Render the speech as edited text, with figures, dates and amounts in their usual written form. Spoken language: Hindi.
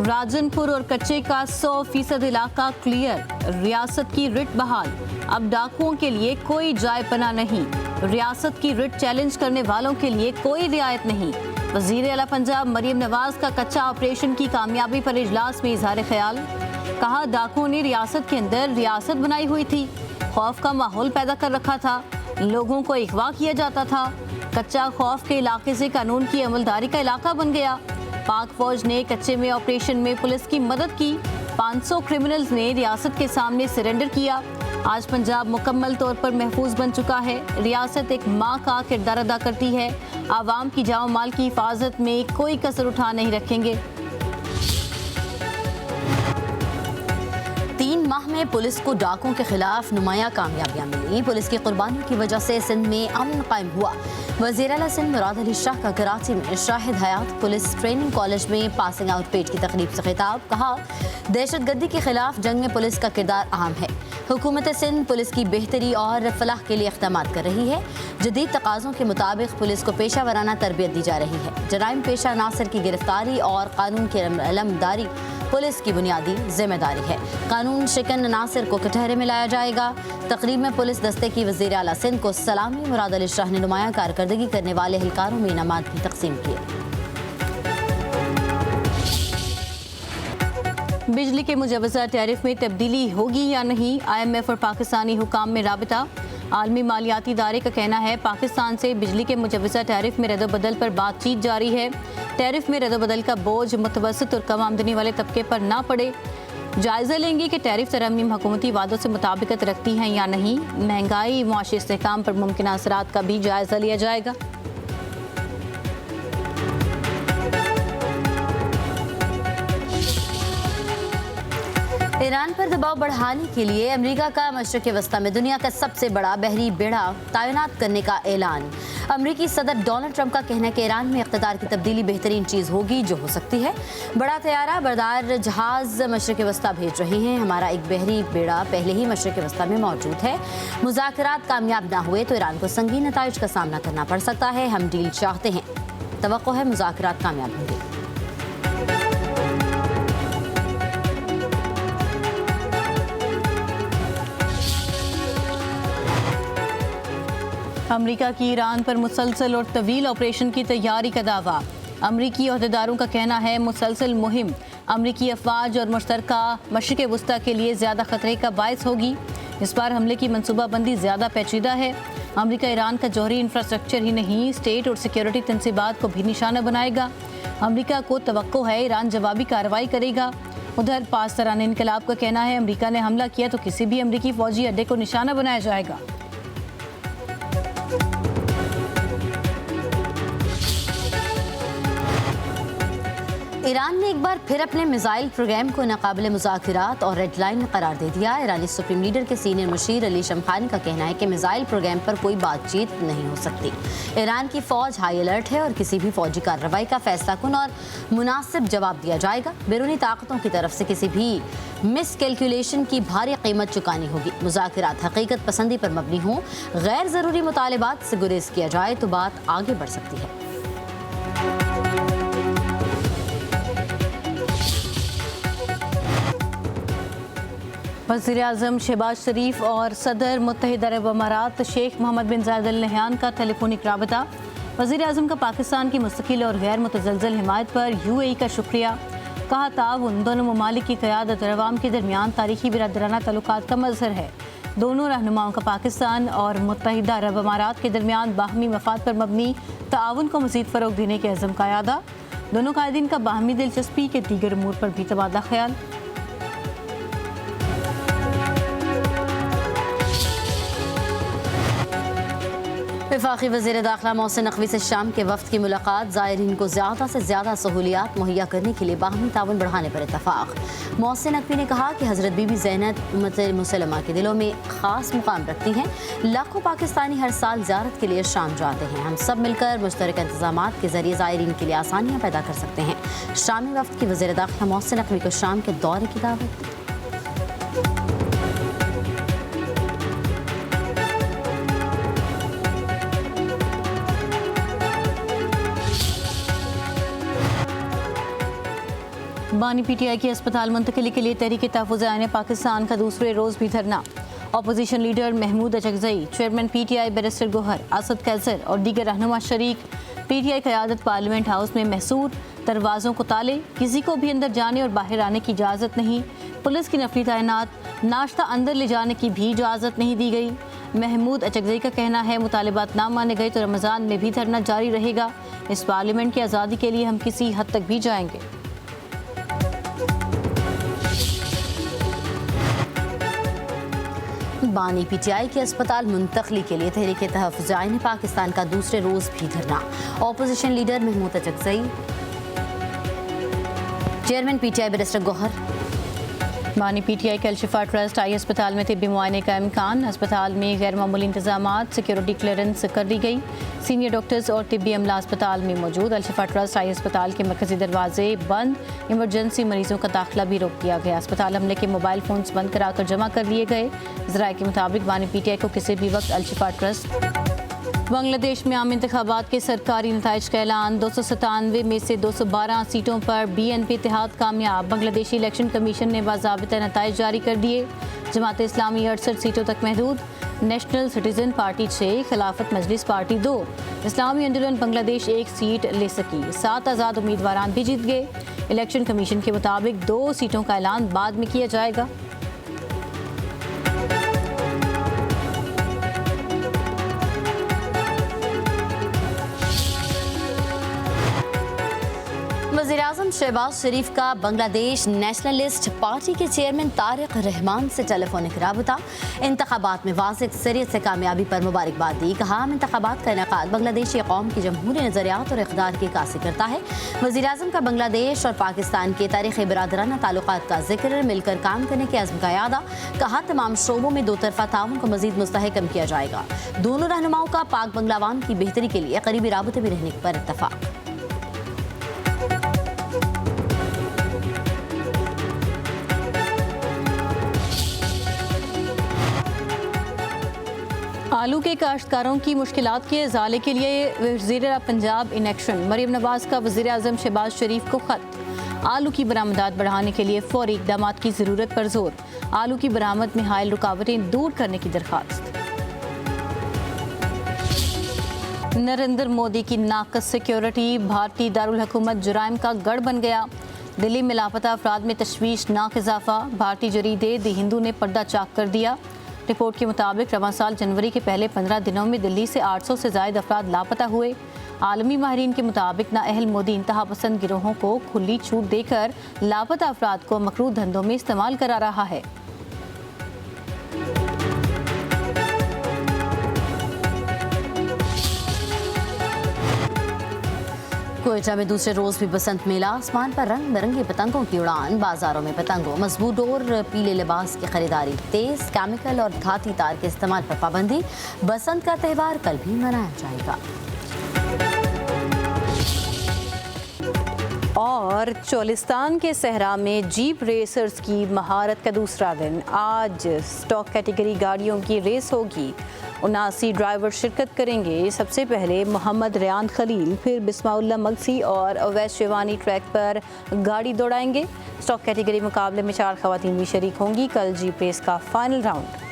राजनपुर और कच्चे का 100% इलाका क्लियर, रियासत की रिट बहाल। अब डाकुओं के लिए कोई जाय पना नहीं, रियासत की रिट चैलेंज करने वालों के लिए कोई रियायत नहीं। वजीर आला पंजाब मरियम नवाज का कच्चा ऑपरेशन की कामयाबी पर इजलास में इजहार ख्याल। कहा, डाकुओं ने रियासत के अंदर रियासत बनाई हुई थी, खौफ का माहौल पैदा कर रखा था, लोगों को अगवा किया जाता था। कच्चा खौफ के इलाके से कानून की अमलदारी का इलाका बन गया। पाक फौज ने कच्चे में ऑपरेशन में पुलिस की मदद की। 500 क्रिमिनल्स ने रियासत के सामने सरेंडर किया। आज पंजाब मुकम्मल तौर पर महफूज बन चुका है। रियासत एक माँ का किरदार अदा करती है। आवाम की जाओ माल की हिफाजत में कोई कसर उठा नहीं रखेंगे। 3 माह में पुलिस को डाकुओं के खिलाफ नुमाया कामयाबियां मिली। पुलिस की कुर्बानियों की वजह से सिंध में अमन कायम हुआ। वज़ीर आला सिंध मुराद अली शाह का कराची में शाहिद हयात पुलिस ट्रेनिंग कॉलेज में पासिंग आउट पेज की तकरीब से खिताब। कहा, दहशतगर्दी के खिलाफ जंग में पुलिस का किरदार अहम है। हुकूमत सिंध पुलिस की बेहतरी और फलाह के लिए इक़दाम कर रही है। जदीद तकाज़ों के मुताबिक पुलिस को पेशा वराना तरबियत दी जा रही है। जराइम पेशा अनासर की गिरफ्तारी और कानून की अलमदारी पुलिस की बुनियादी जिम्मेदारी है। कानून शिकन अनासर को कटहरे में लाया जाएगा। तकरीब में पुलिस दस्ते की वज़ीर आला सिंध को सलामी। मुराद अली शाह ने नुमाया कारकर्दगी करने वाले एहलकारों में इनामात भी तकसीम किए। बिजली के मुजवज़ा टैरिफ में तब्दीली होगी या नहीं, IMF और पाकिस्तानी हुकाम में राबिता। आलमी मालियाती इदारे का कहना है, पाकिस्तान से बिजली के मुजवज़ा टैरिफ में रद्द-बदल पर बातचीत जारी है। टैरिफ में रद्द-बदल का बोझ मुतवसत और कम आमदनी वाले तबके पर ना पड़े। जायज़ा लेंगे कि टैरिफ तरमीम हुकूमती वादों से मुताबिकत रखती हैं या नहीं। महंगाई, मुआशी इस्तेहकाम पर मुमकिन असरात का भी जायज़ा लिया जाएगा। ईरान पर दबाव बढ़ाने के लिए अमेरिका का मशरक़ वस्ता में दुनिया का सबसे बड़ा बहरी बेड़ा तैनात करने का ऐलान। अमेरिकी सदर डोनाल्ड ट्रंप का कहना है कि ईरान में इक़्तिदार की तब्दीली बेहतरीन चीज़ होगी जो हो सकती है। बड़ा तैयारा बरदार जहाज़ मशरक़ वस्ता भेज रहे हैं। हमारा एक बहरी बेड़ा पहले ही मशरक़ वस्ता में मौजूद है। मुज़ाकरात कामयाब ना हुए तो ईरान को संगीन नताइज का सामना करना पड़ सकता है। हम डील चाहते हैं, तवक्को है मुज़ाकरात कामयाब होंगे। अमेरिका की ईरान पर मुसलसल और तवील ऑपरेशन की तैयारी का दावा। अमरीकी अहदेदारों का कहना है, मुसलसल मुहिम अमरीकी अफवाज और मुश्तरका मशरिक़ वस्ता के लिए ज़्यादा ख़तरे का बायस होगी। इस बार हमले की मनसूबाबंदी ज़्यादा पेचीदा है। अमरीका ईरान का जौहरी इंफ्रास्ट्रक्चर ही नहीं, स्टेट और सिक्योरिटी तंसीबात को भी निशाना बनाएगा। अमरीका को तवक्को है ईरान जवाबी कार्रवाई करेगा। उधर पासदारान इनकलाब का कहना है, अमरीका ने हमला किया तो किसी भी अमरीकी फ़ौजी अड्डे को निशाना बनाया जाएगा। ईरान ने एक बार फिर अपने मिसाइल प्रोग्राम को नाकाबिले मुज़ाकरात और रेड लाइन करार दे दिया। ईरानी सुप्रीम लीडर के सीनियर मुशीर अली शमखानी का कहना है कि मिसाइल प्रोग्राम पर कोई बातचीत नहीं हो सकती। ईरान की फ़ौज हाई अलर्ट है और किसी भी फ़ौजी कार्रवाई का फैसलाकुन और मुनासिब जवाब दिया जाएगा। बैरूनी ताकतों की तरफ से किसी भी मिस कैलकुलेशन की भारी कीमत चुकानी होगी। मुज़ाकरात हकीकत पसंदी पर मबनी हों, गैर ज़रूरी मुतालिबात से गुरेज किया जाए तो बात आगे बढ़ सकती है। वज़ीर-ए-आज़म शहबाज शरीफ और सदर मुत्तहिदा अरब अमारात शेख मोहम्मद बिन जायद अल नहयान का टेलीफोनिक राबता। वज़ीर-ए-आज़म का पाकिस्तान की मुस्तकिल और गैर मुतज़लज़ल हिमायत पर UAE का शुक्रिया। कहा, ताउन दोनों ममालिक की क़यादत और अवाम के दरमियान तारीखी बिरादराना ताल्लुकात का मज़हर है। दोनों रहनुमाओं का पाकिस्तान और मुत्तहिदा अरब अमारात के दरमियान बाहमी मफाद पर मबनी ताउन को मज़ीद फ़रोग़ देने के अज़्म का यादा। दोनों कायदीन का बाहमी दिलचस्पी के दीगर अमूर पर भी तबादला ख्याल। वफाकी वज़ीर दाखिला मोहसिन नकवी से शाम के वफ्त की मुलाकात। ज़ायरीन को ज़्यादा से ज़्यादा सहूलियात मुहैया करने के लिए बाहमी ताउन बढ़ाने पर इत्तफ़ाक़। मोहसिन नकवी ने कहा कि हज़रत बीबी ज़ैनब उम्मत मुसलमा के दिलों में ख़ास मुकाम रखती हैं। लाखों पाकिस्तानी हर साल ज़ियारत के लिए शाम जाते हैं। हम सब मिलकर मुश्तरक इंतज़ामात के ज़रिए ज़ायरीन के लिए आसानियाँ पैदा कर सकते हैं। शामी वफ्त की वज़ीर दाखिला मोहसिन नकवी को शाम के दौरे की दावत। बानी पीटीआई की अस्पताल मुंतकिली के लिए तहरीक तहफ़्फ़ुज़ आईन पाकिस्तान का दूसरे रोज़ भी धरना। Opposition leader Mahmood Achakzai, chairman PTI barrister Gohar, Asad Qaiser और दीगर रहनुमा शरीक। पीटीआई क़यादत पार्लियामेंट हाउस में महसूर, दरवाज़ों को ताले, किसी को भी अंदर जाने और बाहर आने की इजाज़त नहीं। पुलिस की नफरी तैनात, नाश्ता अंदर ले जाने की भी इजाज़त नहीं दी गई। महमूद अचकज़ई का कहना है मुतालिबात ना माने गए तो रमज़ान में भी धरना जारी रहेगा। इस पार्लियामेंट की आज़ादी के लिए हम किसी हद तक भी जाएंगे। बानी पीटीआई के अस्पताल मुंतकली के लिए तहरीक तहफ़्फ़ुज़ आईन पाकिस्तान का दूसरे रोज़ भी धरना। Opposition leader Mahmood Achakzai, chairman PTI barrister Gohar. बानी पीटीआई के अल-शिफा ट्रस्ट आई अस्पताल में तिब्बी मुआयने का इम्कान। अस्पताल में गैर मामूली इंतजामात, सिक्योरिटी क्लियरेंस कर दी गई। सीनियर डॉक्टर्स और तिब्बी अमला अस्पताल में मौजूद। अल-शिफा ट्रस्ट आई अस्पताल के मरकजी दरवाजे बंद, इमरजेंसी मरीजों का दाखिला भी रोक दिया गया। अस्पताल हमले के मोबाइल फ़ोन्स बंद कराकर जमा कर लिए गए। ज़राए के मुताबिक बानी पीटीआई को किसी भी वक्त अल-शिफा ट्रस्ट। बांग्लादेश में आम इंतखाबात के सरकारी नताइज का ऐलान। 297 में से 212 सीटों पर BNP इत्तेहाद कामयाब। बांग्लादेशी इलेक्शन कमीशन ने बाज़ाबिता नताइज जारी कर दिए। जमात इस्लामी 68 सीटों तक महदूद। नेशनल सिटीजन पार्टी 6, खिलाफत मजलिस पार्टी 2। इस्लामी आंदोलन बांग्लादेश 1 सीट ले सकी। 7 आज़ाद उम्मीदवार भी जीत गए। इलेक्शन कमीशन के मुताबिक 2 सीटों का ऐलान बाद में किया जाएगा। वज़ीर-ए-आज़म शहबाज शरीफ का बांग्लादेश नेशनलिस्ट पार्टी के चेयरमैन तारिक रहमान से टेलीफोनिक राबता। इंतखाबात में वाज़ेह अक्सरियत से कामयाबी पर मुबारकबाद दी। कहा, इंतखाबात का इनेकाद बांग्लादेशी कौम की जमहूरी नज़रियात और इक़्तिदार की अक्कासी करता है। वज़ीर-ए-आज़म का बांग्लादेश और पाकिस्तान के तारीख़ी बिरादराना ताल्लुकात का जिक्र, मिलकर काम करने के अज़्म का यादा। कहा, तमाम शोबों में दो तरफ़ा ताउन को मज़ीद मुस्तहकम किया जाएगा। दोनों रहनुमाओं का पाक बंगलावान की बेहतरी के लिए करीबी राबते में रहने पर इत्तफ़ाक़। आलू के काश्तकारों की मुश्किलात के इज़ाले के लिए वज़ीर पंजाब इन एक्शन। मरीम नवाज़ का वज़ीर-ए-आज़म शहबाज शरीफ को ख़त। आलू की बरामदात बढ़ाने के लिए फ़ौरी इक़दामात की ज़रूरत पर जोर। आलू की बरामद में हायल रुकावटें दूर करने की दरख्वास्त। नरेंद्र मोदी की नाक़स सिक्योरिटी, भारतीय दारुल हुकूमत जुराइम का गढ़ बन गया। दिल्ली में लापता अफराद में तशवीशनाक इजाफा। भारतीय जरीदे द हिंदू ने पर्दा चाक कर दिया। रिपोर्ट के मुताबिक रवां साल जनवरी के पहले 15 दिनों में दिल्ली से 800 से ज़ायद अफराद लापता हुए। आलमी माहिरीन के मुताबिक नाअहल मोदी इंतहा पसंद गिरोहों को खुली छूट देकर लापता अफराद को मकरूह धंधों में इस्तेमाल करा रहा है। कोयटा में दूसरे रोज भी बसंत मेला। आसमान पर रंग बिरंगी पतंगों की उड़ान। बाजारों में पतंगों, मजबूत और पीले लिबास की खरीदारी। तेज केमिकल और धाती तार के इस्तेमाल पर पाबंदी। बसंत का त्यौहार कल भी मनाया जाएगा। और चोलिस्तान के सहरा में जीप रेसर्स की महारत का दूसरा दिन। आज स्टॉक कैटेगरी गाड़ियों की रेस होगी। 79 ड्राइवर शिरकत करेंगे। सबसे पहले मोहम्मद रेयान खलील, फिर बिस्माउल्लाह मगसी और अवैस शेवानी ट्रैक पर गाड़ी दौड़ाएंगे। स्टॉक कैटेगरी मुकाबले में 4 खवातीन भी शरीक होंगी। कल जीप रेस का फाइनल राउंड।